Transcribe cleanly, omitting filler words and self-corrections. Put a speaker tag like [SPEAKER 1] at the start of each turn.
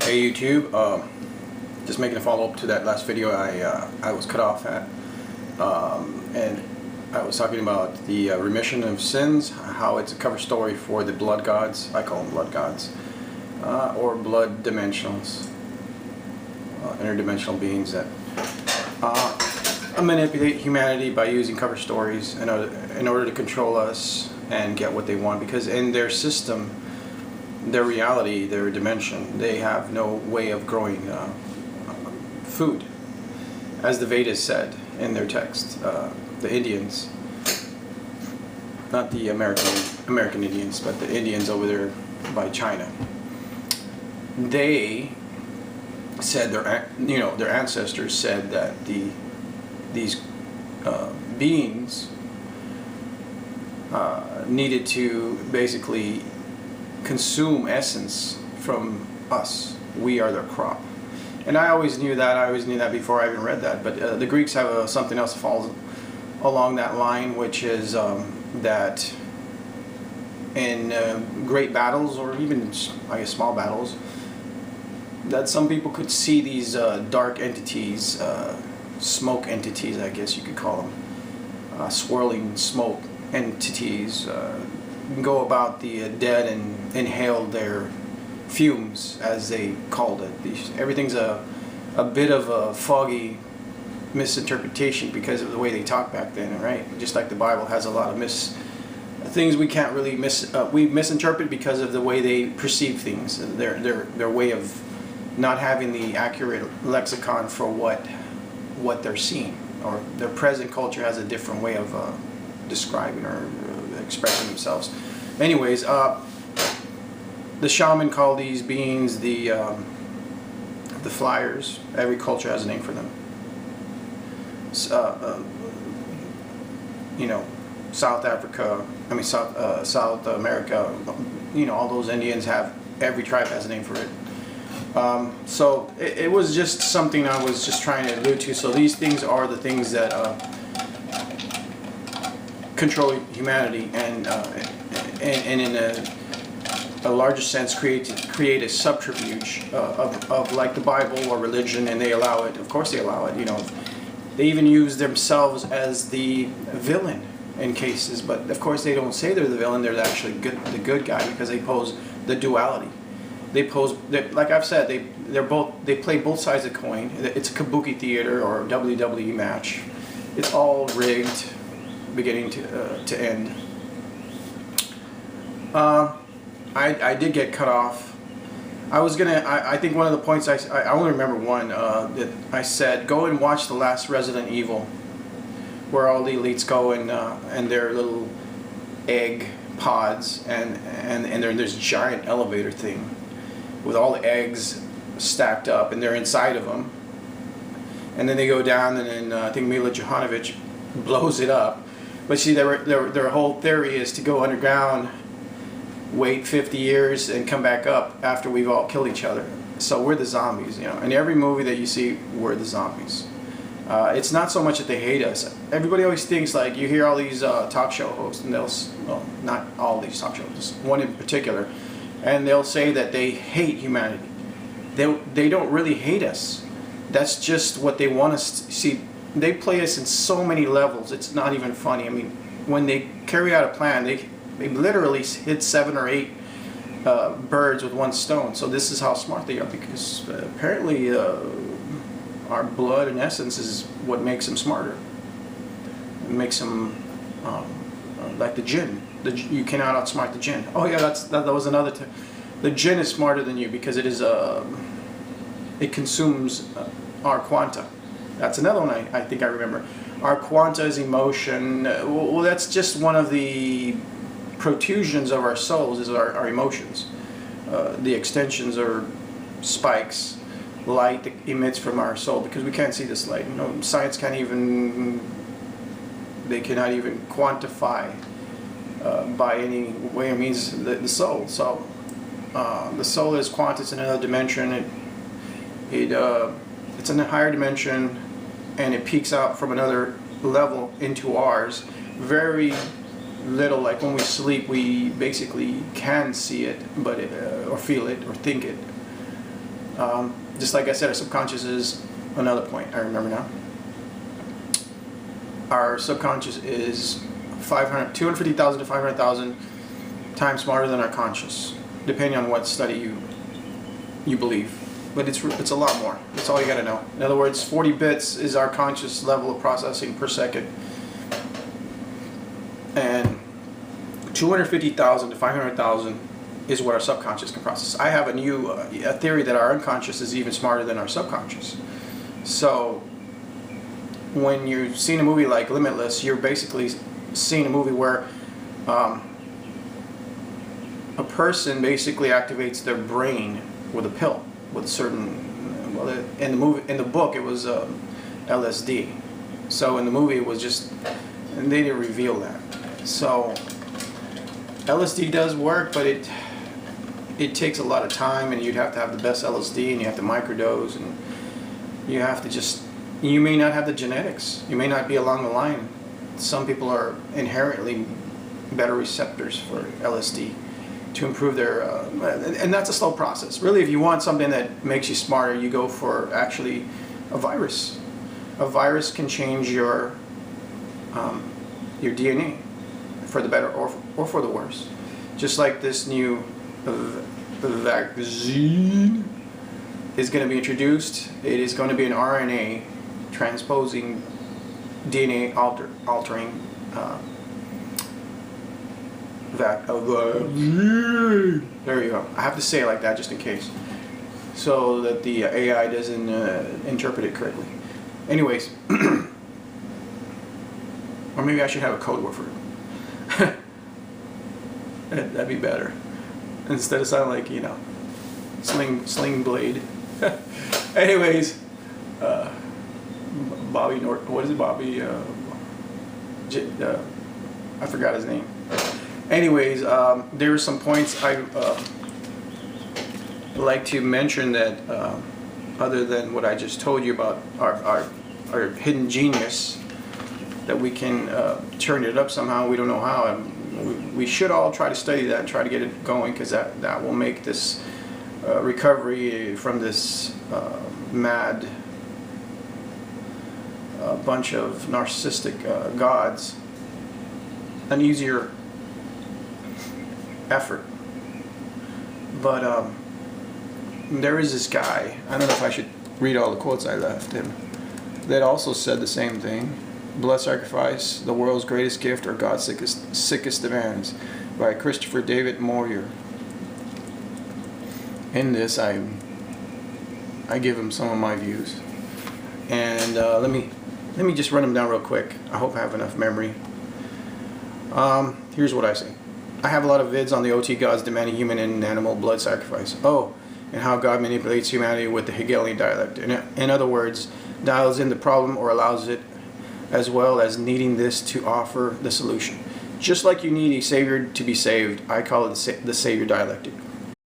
[SPEAKER 1] Hey YouTube, just making a follow-up to that last video I was cut off at, and I was talking about the remission of sins, how it's a cover story for the blood gods. I call them blood gods, or blood dimensionals, interdimensional beings that manipulate humanity by using cover stories in order to control us and get what they want, because in their system, their reality, their dimension, they have no way of growing food. As the Vedas said in their text, the Indians, not the American Indians, but the Indians over there by China, they said their ancestors said that these beings needed to basically consume essence from us. We are their crop. And I always knew that before I even read that. But the Greeks have something else that falls along that line, which is that in great battles, or even I guess small battles, that some people could see these dark entities, smoke entities, I guess you could call them, swirling smoke entities, go about the dead and inhale their fumes, as they called it. Everything's a bit of a foggy misinterpretation because of the way they talked back then, right? Just like the Bible has a lot of things we can't really we misinterpret because of the way they perceive things, their way of not having the accurate lexicon for what they're seeing, or their present culture has a different way of describing or expressing themselves. Anyways, the shaman call these beings the flyers. Every culture has a name for them. South Africa, South America, all those Indians have, every tribe has a name for it. So it was just something I was just trying to allude to. So these things are the things that control humanity, and in a larger sense create a subterfuge of like the Bible or religion, and they allow it. Of course they allow it. They even use themselves as the villain in cases, but of course they don't say they're the villain. They're actually the good guy, because they pose the duality. Like I've said, they play both sides of the coin. It's a kabuki theater or a WWE match. It's all rigged, beginning to end. I did get cut off. I think one of the points I only remember one, that I said, go and watch the last Resident Evil, where all the elites go and their little egg pods, and they're in this giant elevator thing with all the eggs stacked up, and they're inside of them, and then they go down, and then I think Mila Jovovich blows it up. But see, their whole theory is to go underground, wait 50 years, and come back up after we've all killed each other. So we're the zombies, In every movie that you see, we're the zombies. It's not so much that they hate us. Everybody always thinks, like, you hear all these talk show hosts, and well, not all these talk shows, just one in particular, and they'll say that they hate humanity. They don't really hate us. That's just what they want us to see. They play us in so many levels, it's not even funny. I mean, when they carry out a plan, they literally hit 7 or 8 birds with one stone. So this is how smart they are, because apparently our blood and essence is what makes them smarter. It makes them like the jinn. You cannot outsmart the jinn. Oh yeah, that was another thing. The jinn is smarter than you because it consumes our quanta. That's another one I think I remember. Our quanta is emotion. Well, that's just one of the protrusions of our souls, is our emotions. The extensions are spikes, light that emits from our soul, because we can't see this light. Science can't even, they cannot even quantify by any way or means the soul. So the soul is quanta. It's in another dimension. It's in a higher dimension, and it peeks out from another level into ours. Very little, like when we sleep, we basically can see it, but or feel it or think it. Just like I said, our subconscious is another point. I remember now. Our subconscious is 250,000 to 500,000 times smarter than our conscious, depending on what study you believe. But it's a lot more. That's all you got to know. In other words, 40 bits is our conscious level of processing per second, and 250,000 to 500,000 is what our subconscious can process. I have a theory that our unconscious is even smarter than our subconscious. So when you're seeing a movie like Limitless, you're basically seeing a movie where a person basically activates their brain with a pill, with certain, well, in the book it was LSD. So in the movie it was just, and they didn't reveal that. So LSD does work, but it takes a lot of time, and you'd have to have the best LSD, and you have to microdose, and you have to you may not have the genetics. You may not be along the line. Some people are inherently better receptors for LSD to improve their, and that's a slow process. Really, if you want something that makes you smarter, you go for actually a virus. A virus can change your DNA for the better or for the worse. Just like this new vaccine is going to be introduced. It is going to be an RNA transposing DNA altering there you go. I have to say it like that just in case, so that the AI doesn't interpret it correctly. Anyways, or maybe I should have a code word for it. That'd be better. Instead of sounding like, you know, sling blade. Anyways, Bobby Norton. What is it, Bobby? I forgot his name. Anyways, there are some points I like to mention that other than what I just told you about our hidden genius, that we can turn it up somehow. We don't know how. We should all try to study that and try to get it going, because that will make this recovery from this mad bunch of narcissistic gods an easier effort. But there is this guy, I don't know if I should read all the quotes I left him, that also said the same thing. Blood Sacrifice, the World's Greatest Gift, or God's Sickest Demands, by Christopher David Moyer. In this, I give him some of my views, and let me just run them down real quick. I hope I have enough memory. Here's what I say. I have a lot of vids on the OT gods demanding human and animal blood sacrifice. Oh, and how God manipulates humanity with the Hegelian dialect. In other words, dials in the problem or allows it, as well as needing this to offer the solution. Just like you need a savior to be saved, I call it the savior dialectic.